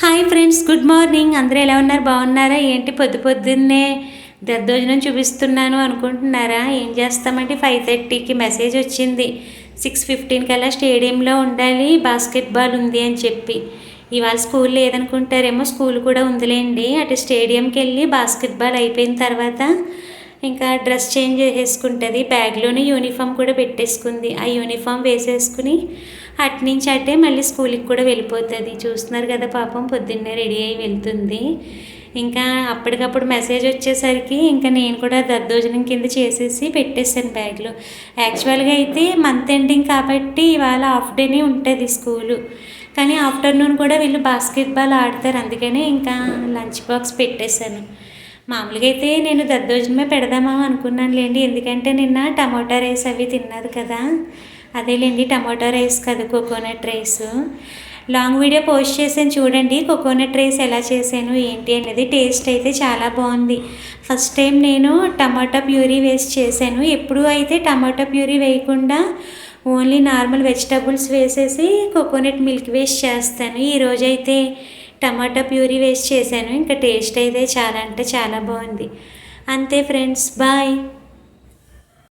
Hi friends, good morning. అందరూ ఎలా ఉన్నారు? బాగున్నారా? ఏంటి పొద్దున్నే దద్దోజనం చూపిస్తున్నాను అనుకుంటున్నారా? ఏం చేస్తామంటే 5:30కి మెసేజ్ వచ్చింది. 6:15 కల్లా స్టేడియంలో ఉండాలి, బాస్కెట్బాల్ ఉంది అని చెప్పి. ఇవాళ స్కూల్ లేదనుకుంటారేమో, స్కూల్ కూడా ఉందిలేండి. అటు స్టేడియంకి వెళ్ళి బాస్కెట్బాల్ అయిపోయిన తర్వాత ఇంకా డ్రెస్ చేంజ్ చేసేసుకుంటుంది. బ్యాగ్లోనే యూనిఫామ్ కూడా పెట్టేసుకుంది. ఆ యూనిఫామ్ వేసేసుకుని అట్నుంచి అట్టే మళ్ళీ స్కూల్కి కూడా వెళ్ళిపోతుంది. చూస్తున్నారు కదా, పాపం పొద్దున్నే రెడీ అయ్యి వెళ్తుంది. ఇంకా అప్పటికప్పుడు మెసేజ్ వచ్చేసరికి ఇంకా నేను కూడా దద్దోజనం కింద చేసేసి పెట్టేశాను బ్యాగ్లో. యాక్చువల్గా అయితే మంత్ ఎండింగ్ కాబట్టి ఇవాళ హాఫ్ డేనే ఉంటుంది స్కూలు, కానీ ఆఫ్టర్నూన్ కూడా వీళ్ళు బాస్కెట్బాల్ ఆడతారు. అందుకనే ఇంకా లంచ్ బాక్స్ పెట్టేశాను. మామూలుగా అయితే నేను దద్దోజనమే పెడదామా అనుకున్నానులేండి, ఎందుకంటే నిన్న టమాటా రైస్ అవి తిన్నది కదా. అదేలేండి, టమాటా రైస్ కదా, coconut rice. Long video post చేసాను చూడండి, కోకోనట్ రైస్ ఎలా చేశాను ఏంటి అనేది. టేస్ట్ అయితే చాలా బాగుంది. ఫస్ట్ టైం నేను టమాటా ప్యూరీ వేసి చేశాను. ఎప్పుడు అయితే టమాటా ప్యూరీ వేయకుండా ఓన్లీ నార్మల్ వెజిటబుల్స్ వేసేసి కోకోనట్ మిల్క్ వేసి చేస్తాను. ఈరోజైతే టమాటా ప్యూరీ వేసి చేశాను. ఇంకా టేస్ట్ అయితే చాలా అంటే చాలా బాగుంది. అంతే ఫ్రెండ్స్, బాయ్.